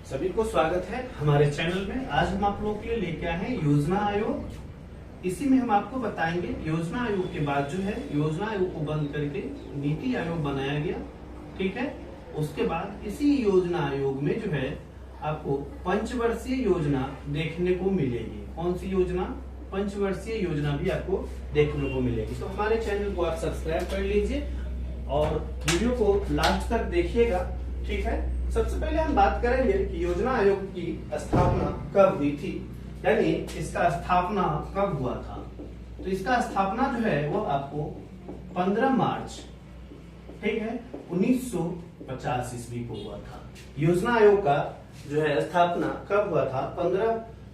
सभी को स्वागत है हमारे चैनल में। आज हम आप लोगों के लिए लेके आए हैं योजना आयोग। इसी में हम आपको बताएंगे योजना आयोग के बाद जो है योजना आयोग को बंद करके नीति आयोग बनाया गया, ठीक है। उसके बाद इसी योजना आयोग में जो है आपको पंचवर्षीय योजना देखने को मिलेगी। कौन सी योजना? पंचवर्षीय योजना भी आपको देखने को मिलेगी। तो हमारे चैनल को आप सब्सक्राइब कर लीजिए और वीडियो को लास्ट तक देखिएगा, ठीक है। सबसे पहले हम बात करेंगे कि योजना आयोग की स्थापना कब हुई थी, यानी इसका स्थापना कब हुआ था। तो इसका स्थापना जो है वो आपको 15 मार्च, ठीक है, 1950 ईस्वी को हुआ था। योजना आयोग का जो है स्थापना कब हुआ था? 15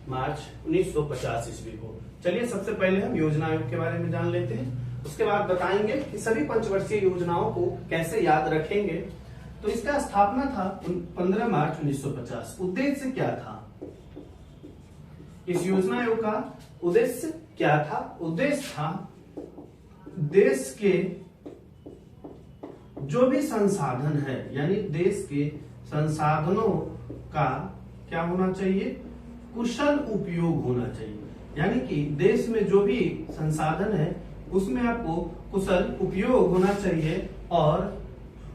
मार्च 1950 ईस्वी को। चलिए सबसे पहले हम योजना आयोग के बारे में जान लेते हैं, उसके बाद बताएंगे कि सभी पंचवर्षीय योजनाओं को कैसे याद रखेंगे। तो इसका स्थापना था 15 मार्च 1950। उद्देश्य क्या था? इस योजना आयोग का उद्देश्य क्या था? उद्देश्य था देश के जो भी संसाधन है, यानी देश के संसाधनों का क्या होना चाहिए? कुशल उपयोग होना चाहिए। यानी कि देश में जो भी संसाधन है उसमें आपको कुशल उपयोग होना चाहिए और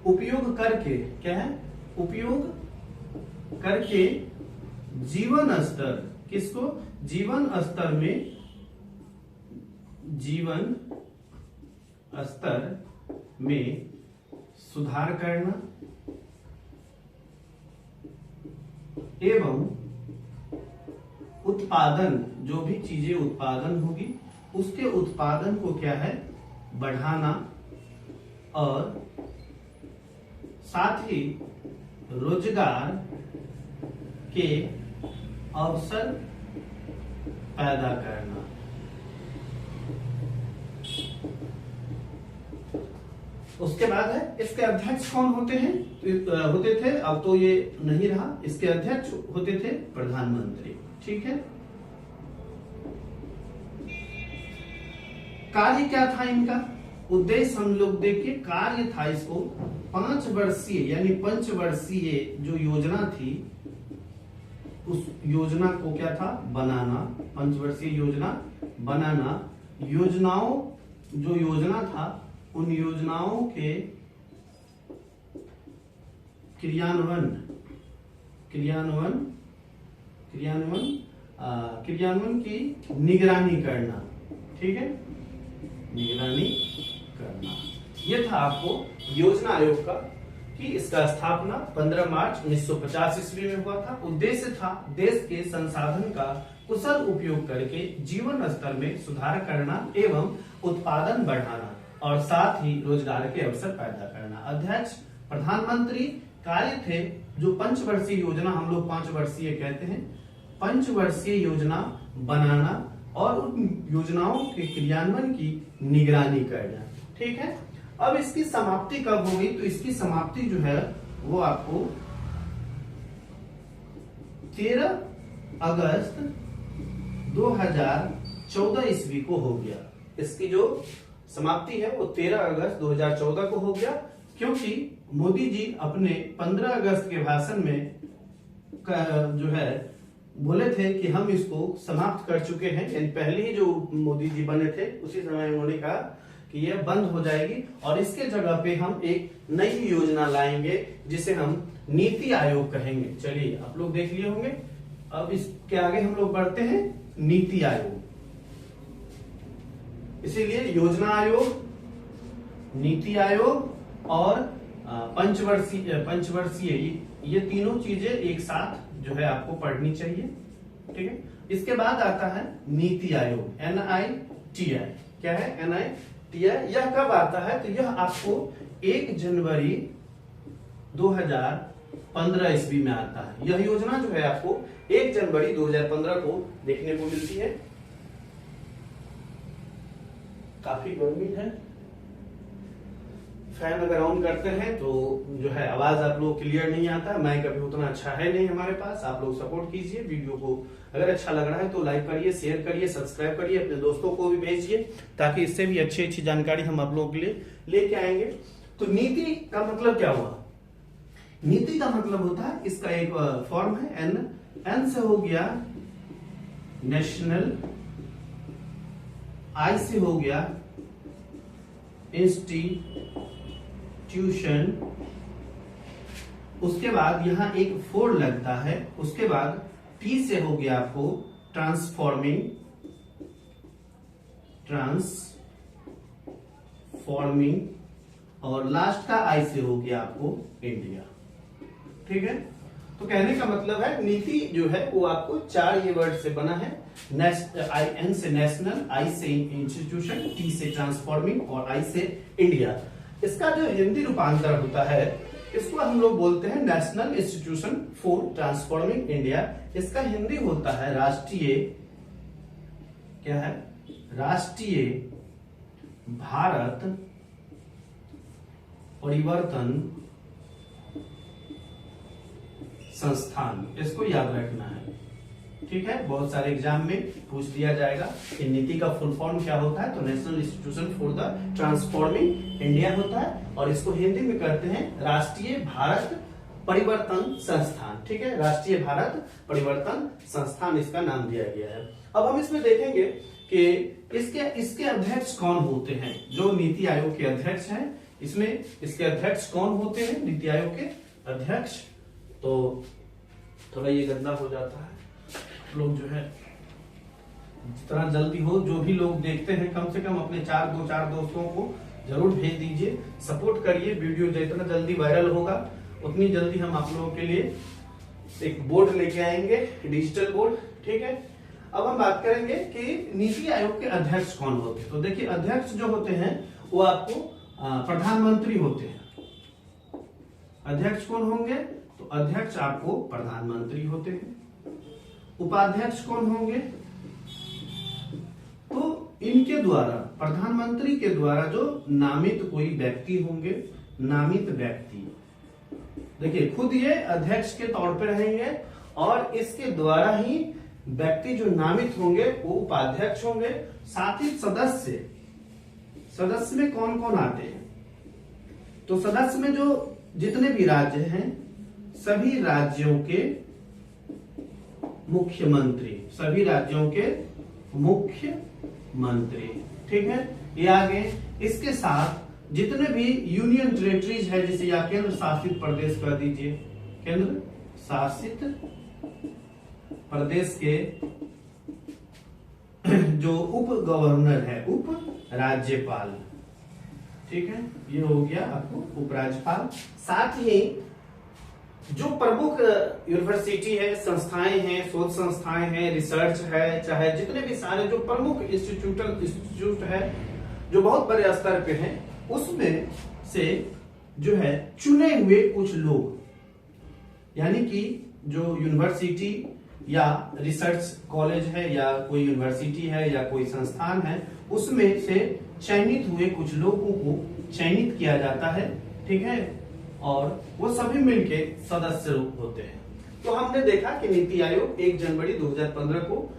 उपयोग करके क्या है? उपयोग करके जीवन स्तर, किसको? जीवन स्तर में, जीवन स्तर में सुधार करना एवं उत्पादन, जो भी चीजें उत्पादन होगी उसके उत्पादन को क्या है? बढ़ाना और साथ ही रोजगार के अवसर पैदा करना। उसके बाद है इसके अध्यक्ष कौन होते हैं? होते थे, अब तो ये नहीं रहा। इसके अध्यक्ष होते थे प्रधानमंत्री, ठीक है। कार्य क्या था इनका? उद्देश्य हम लोग देखिए, कार्य था इसको 5 वर्षीय यानी पंचवर्षीय जो योजना थी उस योजना को क्या था? बनाना। पंचवर्षीय योजना बनाना, योजनाओं, जो योजना था उन योजनाओं के क्रियान्वयन की निगरानी करना, ठीक है, निगरानी करना। ये था आपको योजना आयोग का कि इसका स्थापना 15 मार्च 1950 ईस्वी में हुआ था। उद्देश्य था देश के संसाधन का कुशल उपयोग करके जीवन स्तर में सुधार करना एवं उत्पादन बढ़ाना और साथ ही रोजगार के अवसर पैदा करना। अध्यक्ष प्रधानमंत्री। कार्य थे जो पंचवर्षीय योजना, हम लोग 5 वर्षीय कहते हैं, पंचवर्षीय योजना बनाना और उन योजनाओं के क्रियान्वयन की निगरानी करना, ठीक है। अब इसकी समाप्ति कब होगी? तो इसकी समाप्ति जो है वो आपको 13 अगस्त 2014 ईस्वी को हो गया। इसकी जो समाप्ति है वो 13 अगस्त 2014 को हो गया, क्योंकि मोदी जी अपने 15 अगस्त के भाषण में जो है बोले थे कि हम इसको समाप्त कर चुके हैं। यानी पहले ही जो मोदी जी बने थे उसी समय उन्होंने कहा कि यह बंद हो जाएगी और इसके जगह पे हम एक नई योजना लाएंगे जिसे हम नीति आयोग कहेंगे। चलिए आप लोग देख लिए होंगे। अब इसके आगे हम लोग बढ़ते हैं नीति आयोग। इसीलिए योजना आयोग, नीति आयोग और पंचवर्षीय ये तीनों चीजें एक साथ जो है आपको पढ़नी चाहिए, ठीक है। इसके बाद आता है नीति आयोग, NITI। क्या है? NITI। यह कब आता है? तो यह आपको 1 जनवरी 2015 ईस्वी में आता है। यह योजना जो है आपको 1 जनवरी 2015 को देखने को मिलती है। काफी गर्मी है, फैन अगर ऑन करते हैं तो जो है आवाज आप लोग क्लियर नहीं आता। माइक अभी उतना अच्छा है नहीं हमारे पास। आप लोग सपोर्ट कीजिए वीडियो को, अगर अच्छा लग रहा है तो लाइक करिए, शेयर करिए, सब्सक्राइब करिए, अपने दोस्तों को भी भेजिए ताकि इससे भी अच्छी अच्छी जानकारी हम आप लोगों के लिए लेके आएंगे। तो नीति का मतलब क्या हुआ? नीति का मतलब होता है, इसका एक फॉर्म है एन, एन से हो गया नेशनल, आई से हो गया इंस्टीट्यूशन, उसके बाद यहां एक 4 लगता है, उसके बाद टी से हो गया आपको ट्रांसफॉर्मिंग, और लास्ट का आई से हो गया आपको इंडिया। ठीक है, तो कहने का मतलब है नीति जो है वो आपको 4 ये वर्ड से बना है। एन से नेशनल, आई से इंस्टीट्यूशन, टी से ट्रांसफॉर्मिंग और आई से इंडिया। इसका जो हिंदी रूपांतर होता है इसको हम लोग बोलते हैं national institution for transforming India. इसका हिंदी होता है राष्ट्रीय, क्या है, राष्ट्रीय भारत परिवर्तन संस्थान। इसको याद रखना है, ठीक है। बहुत सारे एग्जाम में पूछ दिया जाएगा कि नीति का फुल फॉर्म क्या होता है, तो national institution for the transforming India होता है, और इसको हिंदी में करते हैं राष्ट्रीय भारत परिवर्तन संस्थान। ठीक है, राष्ट्रीय भारत परिवर्तन संस्थान इसका नाम दिया गया है। अब हम इसमें देखेंगे कि इसके अध्यक्ष कौन होते हैं। जो नीति आयोग के अध्यक्ष हैं, इसमें इसके अध्यक्ष कौन होते हैं, नीति आयोग के अध्यक्ष। तो थोड़ा ये गंदा हो जाता है, लोग जो है जितना जल्दी हो, जो भी लोग देखते हैं कम से कम अपने 4 दोस्तों को जरूर भेज दीजिए, सपोर्ट करिए। वीडियो जितना जल्दी वायरल होगा उतनी जल्दी हम आप लोगों के लिए एक बोर्ड लेके आएंगे, डिजिटल बोर्ड। ठीक है, अब हम बात करेंगे कि नीति आयोग के अध्यक्ष कौन होते हैं। तो देखिए, अध्यक्ष जो होते हैं वो आपको प्रधानमंत्री होते हैं। अध्यक्ष कौन होंगे, तो अध्यक्ष आपको प्रधानमंत्री होते हैं। उपाध्यक्ष कौन होंगे, तो इनके द्वारा, प्रधानमंत्री के द्वारा जो नामित कोई व्यक्ति होंगे, नामित व्यक्ति, देखिए खुद ये अध्यक्ष के तौर पे रहेंगे और इसके द्वारा ही व्यक्ति जो नामित होंगे वो उपाध्यक्ष होंगे। साथ ही सदस्य में कौन कौन आते हैं, तो सदस्य में जो जितने भी राज्य हैं सभी राज्यों के मुख्यमंत्री, सभी राज्यों के मुख्यमंत्री। ठीक है, ये आगे इसके साथ जितने भी यूनियन टेरिटरीज है, जिसे या केंद्र शासित प्रदेश कर दीजिए, केंद्र शासित प्रदेश के जो उप गवर्नर है, उप राज्यपाल। ठीक है, ये हो गया आपको उप राज्यपाल। साथ ही जो प्रमुख यूनिवर्सिटी है, संस्थाएं हैं, शोध संस्थाएं हैं, रिसर्च है, चाहे जितने भी सारे जो प्रमुख इंस्टीट्यूट है जो बहुत बड़े स्तर पे हैं, उसमें से जो है चुने हुए कुछ लोग, यानी कि जो यूनिवर्सिटी या रिसर्च कॉलेज है या कोई यूनिवर्सिटी है या कोई संस्थान है, उसमें से चयनित हुए कुछ लोगों को चयनित किया जाता है। ठीक है, और वो सभी मिलके सदस्य होते हैं। तो हमने देखा कि नीति आयोग 1 जनवरी 2015 को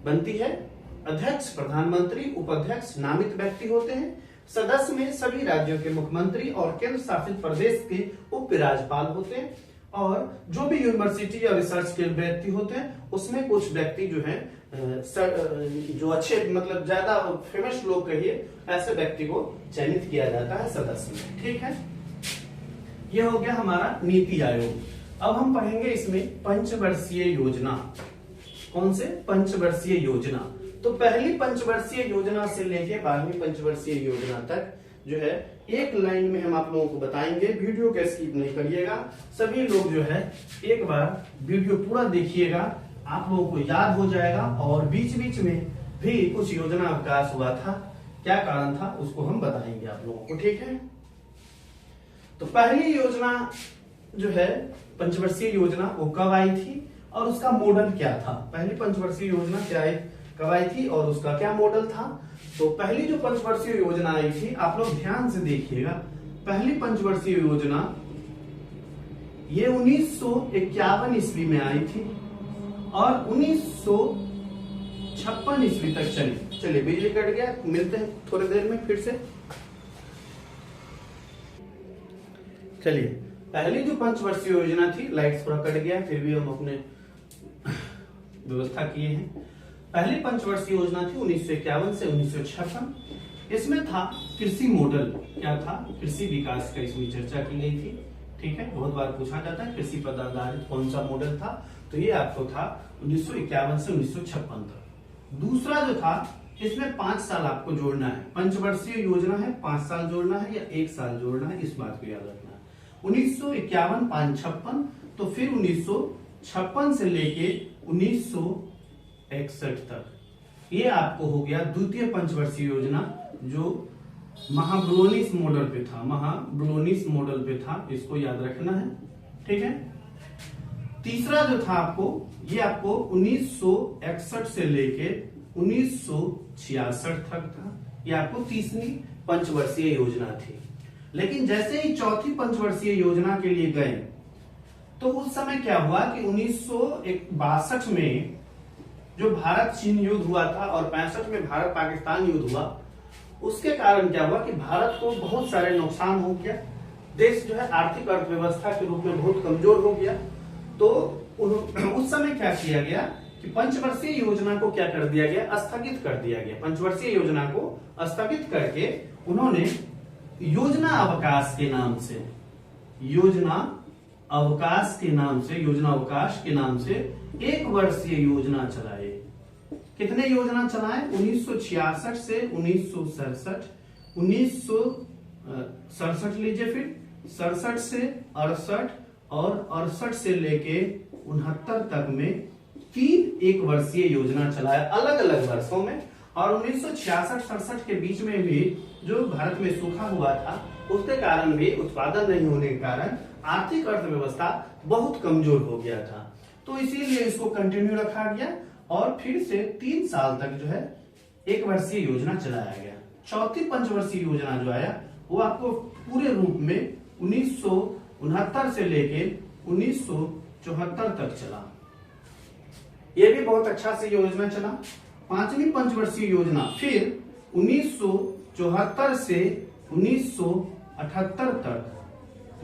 बनती है। अध्यक्ष प्रधानमंत्री, उपाध्यक्ष नामित व्यक्ति होते हैं, सदस्य में सभी राज्यों के मुख्यमंत्री और केंद्र शासित प्रदेश के उप राज्यपाल होते हैं, और जो भी यूनिवर्सिटी या रिसर्च के व्यक्ति होते हैं उसमें कुछ व्यक्ति जो है जो अच्छे, मतलब ज्यादा फेमस लोग कहिए, ऐसे व्यक्ति को चयनित किया जाता है सदस्य में। ठीक है, ये हो गया हमारा नीति आयोग। अब हम पढ़ेंगे इसमें पंचवर्षीय योजना। कौन से? पंचवर्षीय योजना। तो पहली पंचवर्षीय योजना से लेके 12वीं पंचवर्षीय योजना तक जो है एक लाइन में हम आप लोगों को बताएंगे। वीडियो का स्किप नहीं करिएगा, सभी लोग जो है एक बार वीडियो पूरा देखिएगा, आप लोगों को याद हो जाएगा। और बीच बीच में भी कुछ योजना विकास हुआ था, क्या कारण था उसको हम बताएंगे आप लोगों को। ठीक है, तो पहली योजना जो है पंचवर्षीय योजना वो कब आई थी और उसका मॉडल क्या था? पहली पंचवर्षीय योजना कब आई थी और उसका क्या मॉडल था? तो पहली जो पंचवर्षीय योजना आई थी, आप लोग ध्यान से देखिएगा, पहली पंचवर्षीय योजना ये 1951 ईस्वी में आई थी और 1956 ईस्वी तक चली। चलिए, बिजली कट गया, मिलते हैं थोड़ी देर में फिर से। चलिए, पहली जो पंचवर्षीय योजना थी, लाइट्स थोड़ा कट गया फिर भी हम अपने व्यवस्था किए हैं। पहली पंचवर्षीय योजना थी 1951 से 1956। इसमें था कृषि मॉडल, क्या था, कृषि विकास का इसमें चर्चा की गई थी। ठीक है, बहुत बार पूछा जाता है कृषि पर आधारित कौन सा मॉडल था, तो ये आपको था 1951 से 1956 तक। दूसरा जो था, इसमें 5 साल आपको जोड़ना है। पंचवर्षीय योजना है, 5 साल जोड़ना है या 1 साल जोड़ना है, इस बात को याद रखना है। 1951 556, तो फिर 1956 से लेके 1961 तक ये आपको हो गया द्वितीय पंचवर्षीय योजना, जो महाब्रोनिस मॉडल पे था। महाब्रोनिस मॉडल पे था, इसको याद रखना है। ठीक है, तीसरा जो था आपको, ये आपको 1961 से लेके 1966 तक था। ये आपको तीसरी पंचवर्षीय योजना थी। लेकिन जैसे ही चौथी पंचवर्षीय योजना के लिए गए, तो उस समय क्या हुआ कि 1962 में जो भारत चीन युद्ध हुआ था और 65 में भारत पाकिस्तान युद्ध हुआ, उसके कारण क्या हुआ कि भारत को बहुत सारे नुकसान हो गया। देश जो है आर्थिक अर्थव्यवस्था के रूप में बहुत कमजोर हो गया। तो उस समय क्या किया गया कि पंचवर्षीय योजना को क्या कर दिया गया, स्थगित कर दिया गया। पंचवर्षीय योजना को स्थगित करके उन्होंने योजना अवकाश के नाम से, योजना अवकाश के नाम से 1 वर्षीय योजना चलाए। कितने योजना चलाए? 1966 से 1967, 1967 लीजिए, फिर 67 से 68 और 68 से लेके 69 तक में 3 1 वर्षीय योजना चलाया अलग अलग वर्षों में। और 1966-67 के बीच में भी जो भारत में सूखा हुआ था, उसके कारण भी उत्पादन नहीं होने के कारण आर्थिक अर्थव्यवस्था बहुत कमजोर हो गया था। तो इसीलिए इसको कंटिन्यू रखा गया और फिर से 3 साल तक जो है 1 वर्षीय योजना चलाया गया। चौथी पंचवर्षीय योजना जो आया, वो आपको पूरे रूप में 1969 से लेके 1974 तक चला। ये भी बहुत अच्छा से योजना चला। 5वीं पंचवर्षीय योजना फिर 1974 से 1978 तक,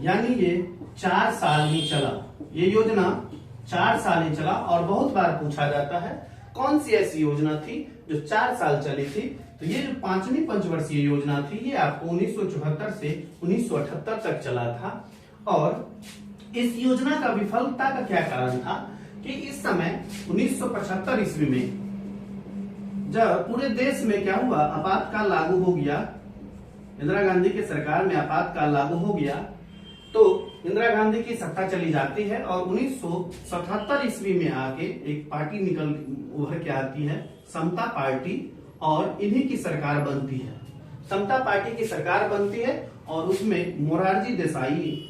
यानी ये 4 साल ही चला। ये योजना 4 साल ही चला। और बहुत बार पूछा जाता है कौन सी ऐसी योजना थी जो 4 साल चली थी, तो ये जो 5वीं पंचवर्षीय योजना थी, ये आपको 1974 से 1978 तक चला था। और इस योजना का विफलता का क्या कारण था कि इस समय 1975 ईस्वी में जब पूरे देश में क्या हुआ, आपातकाल लागू हो गया, इंदिरा गांधी की सरकार में आपातकाल लागू हो गया, तो इंदिरा गांधी की सत्ता चली जाती है और 1977 ईस्वी में आके एक पार्टी उभर के आती है, समता पार्टी, और इन्हीं की सरकार बनती है। समता पार्टी की सरकार बनती है और उसमें मोरारजी देसाई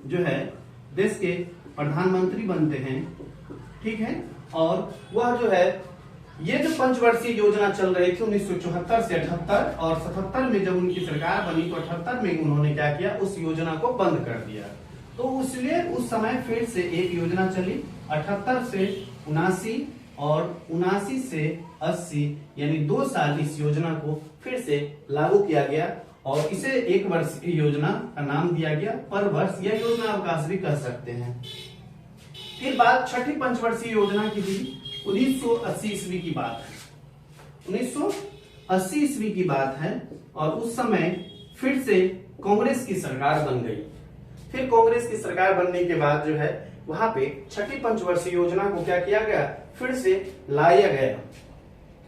जो है देश के प्रधानमंत्री बनते हैं। ठीक है, और वह जो है, ये जो पंचवर्षीय योजना चल रही थी 1974 से 78 और 77 में जब उनकी सरकार बनी, तो 78 में उन्होंने क्या किया, उस योजना को बंद कर दिया। तो इसलिए उस समय फिर से एक योजना चली 78 से 79 और 79 से 80, यानी 2 साल इस योजना को फिर से लागू किया गया और इसे 1 वर्षीय योजना का नाम दिया गया। पर वर्ष या योजना अवकाश भी कह सकते हैं। फिर बात छठी पंचवर्षीय योजना की थी, 1980 ईस्वी की बात है। 1980 ईस्वी की बात है और उस समय फिर से कांग्रेस की सरकार बन गई। फिर कांग्रेस की सरकार बनने के बाद जो है वहां पे छठी पंचवर्षीय योजना को क्या किया गया, फिर से लाया गया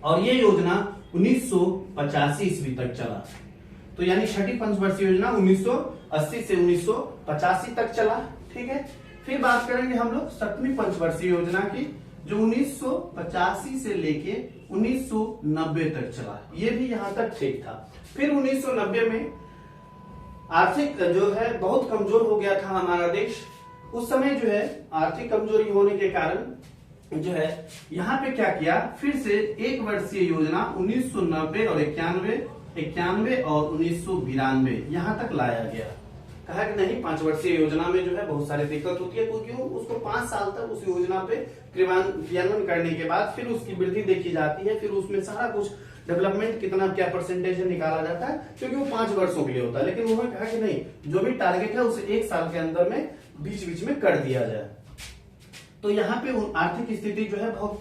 और ये योजना 1985 ईस्वी तक चला। तो यानी छठी पंचवर्षीय योजना 1980 से 1985 तक चला। ठीक है, फिर बात करेंगे हम लोग 7वीं पंचवर्षीय योजना की, जो 1985 से लेके 1990 तक चला। ये भी यहां तक ठीक था। फिर 1990 में आर्थिक जो है बहुत कमजोर हो गया था हमारा देश। उस समय जो है आर्थिक कमजोरी होने के कारण जो है यहाँ पे क्या किया, फिर से 1 वर्षीय योजना 1990 और 91 और 1992 यहाँ तक लाया गया। कहा कि नहीं, 5 वर्षीय योजना में जो है बहुत सारी दिक्कत होती है, क्योंकि उसको 5 साल तक उस योजना पे क्रियान्वयन करने के बाद फिर उसकी वृद्धि देखी जाती है, फिर उसमें सारा कुछ डेवलपमेंट कितना क्या परसेंटेज निकाला जाता है, क्योंकि वो 5 वर्षों के लिए होता है। लेकिन उन्होंने कहा कि नहीं, जो भी टारगेट है उसे 1 साल के अंदर में बीच बीच में कर दिया जाए। तो यहाँ पे आर्थिक स्थिति जो है बहुत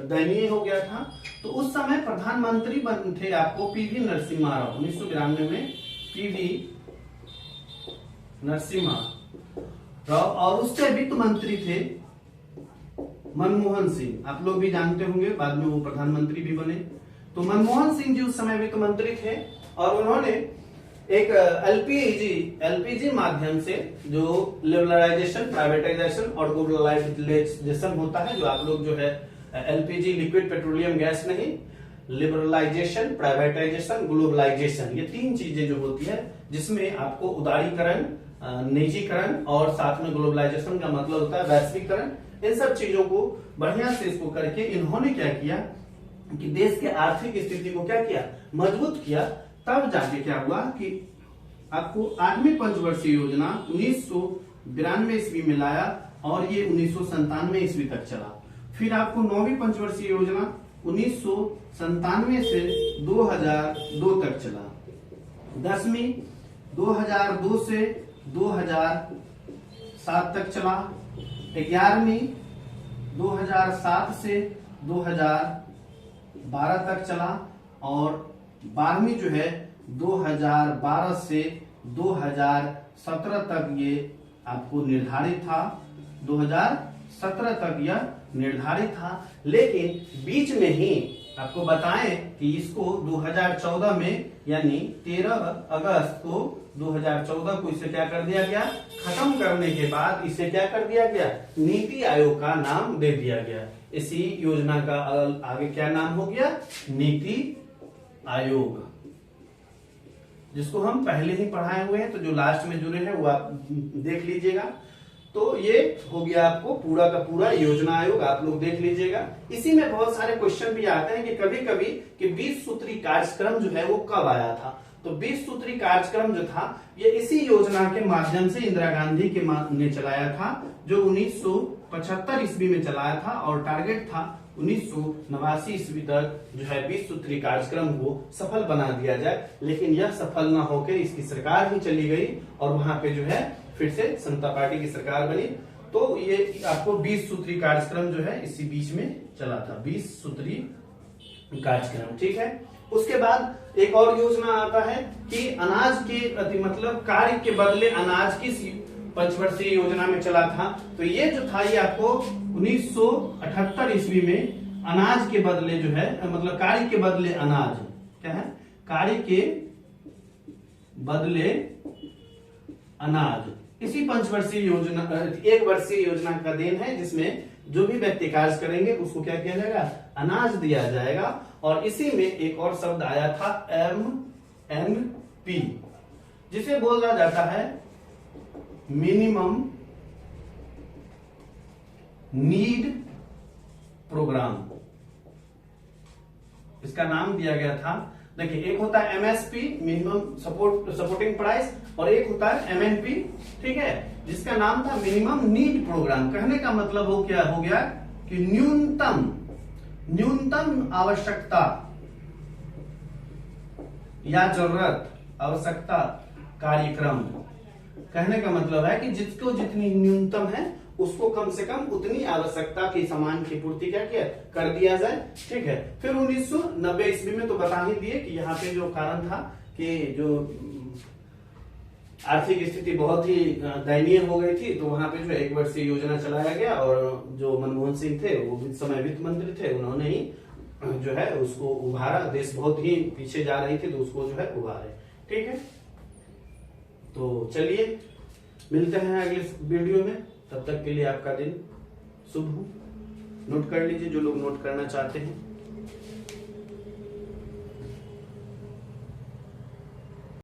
दयनीय हो गया था। तो उस समय प्रधानमंत्री थे आपको पीवी नरसिम्हा राव, 1992 में पीवी नरसिम्हा राव, और उससे वित्त मंत्री थे मनमोहन सिंह। आप लोग भी जानते होंगे, बाद में वो प्रधानमंत्री भी बने। तो मनमोहन सिंह जी उस समय वित्त मंत्री थे और उन्होंने एक एलपीजी माध्यम से जो लिबरलाइजेशन, प्राइवेटाइजेशन और ग्लोबलाइजेशन होता है, जो आप लोग जो है एलपीजी लिक्विड पेट्रोलियम गैस नहीं, लिबरलाइजेशन, प्राइवेटाइजेशन, ग्लोबलाइजेशन, ये 3 चीजें जो होती है जिसमें आपको उदारीकरण, निजीकरण और साथ में ग्लोबलाइजेशन का मतलब होता है वैश्वीकरण। इन सब चीजों को बढ़िया से इसको करके इन्होंने क्या किया कि देश के आर्थिक स्थिति को क्या किया, मजबूत किया। तब जाके क्या हुआ कि आपको 8वीं पंचवर्षीय योजना 1992 ईस्वी में लाया और ये 1997 ईस्वी तक चला। फिर आपको 9वीं पंचवर्षीय योजना 1997 से 2002 तक चला। 10वीं 2002 से 2007 तक चला। 11वीं 2007 से 2012 तक चला और 12वीं जो है 2012 से 2017 तक ये आपको निर्धारित था। 2017 तक यह निर्धारित था, लेकिन बीच में ही आपको बताएं कि इसको 2014 में यानी 13 अगस्त को 2014 को इसे क्या कर दिया गया, खत्म करने के बाद इसे क्या कर दिया गया, नीति आयोग का नाम दे दिया गया। इसी योजना का आगे क्या नाम हो गया, नीति आयोग, जिसको हम पहले ही पढ़ाए हुए हैं। तो जो लास्ट में जुड़े हैं वो आप देख लीजिएगा। तो ये हो गया आपको पूरा का पूरा योजना आयोग, आप लोग देख लीजिएगा। इसी में बहुत सारे क्वेश्चन भी आते हैं कि कभी कभी कि 20 सूत्री कार्यक्रम जो है वो कब आया था। तो 20 सूत्री कार्यक्रम जो था ये इसी योजना के माध्यम से इंदिरा गांधी के ने चलाया था, जो 1975 ईस्वी में चलाया था और टारगेट था 1989 ईस्वी तक जो है 20 सूत्री कार्यक्रम को सफल बना दिया जाए। लेकिन यह सफल न होकर इसकी सरकार ही चली गई और वहां पे जो है फिर से समता पार्टी की सरकार बनी। तो ये आपको 20 सूत्री कार्यक्रम जो है इसी बीच में चला था, 20 सूत्री कार्यक्रम, ठीक है। उसके बाद एक और योजना आता है कि अनाज के प्रति मतलब कार्य के बदले अनाज किस पंचवर्षीय योजना में चला था। तो ये जो था ये आपको 1978 ईस्वी में अनाज के बदले जो है मतलब कार्य के बदले अनाज, क्या है, कार्य के बदले अनाज, इसी पंचवर्षीय योजना 1 वर्षीय योजना का देन है, जिसमें जो भी व्यक्ति कार्य करेंगे उसको क्या किया जाएगा, अनाज दिया जाएगा। और इसी में एक और शब्द आया था MNP, जिसे बोला जाता है मिनिमम नीड प्रोग्राम। इसका नाम दिया गया था, देखिए एक होता है MSP मिनिमम सपोर्टिंग प्राइस और एक होता है MNP, ठीक है, जिसका नाम था मिनिमम नीड प्रोग्राम। कहने का मतलब हो गया कि न्यूनतम आवश्यकता या जरूरत आवश्यकता कार्यक्रम। कहने का मतलब है कि जिसको जितनी न्यूनतम है उसको कम से कम उतनी आवश्यकता की सामान की पूर्ति क्या किया कर दिया जाए, ठीक है। फिर 1990 ईस्वी में तो बता ही दिए कि यहाँ पे जो कारण था कि जो आर्थिक स्थिति बहुत ही दयनीय हो गई थी, तो वहां पे जो 1 वर्षीय योजना चलाया गया और जो मनमोहन सिंह थे वो उस समय वित्त मंत्री थे, उन्होंने ही जो है उसको उभारा। देश बहुत ही पीछे जा रही थी तो उसको जो है उभारे, ठीक है। तो चलिए मिलते हैं अगले वीडियो में, तब तक के लिए आपका दिन शुभ हो। नोट कर लीजिए जो लोग नोट करना चाहते हैं।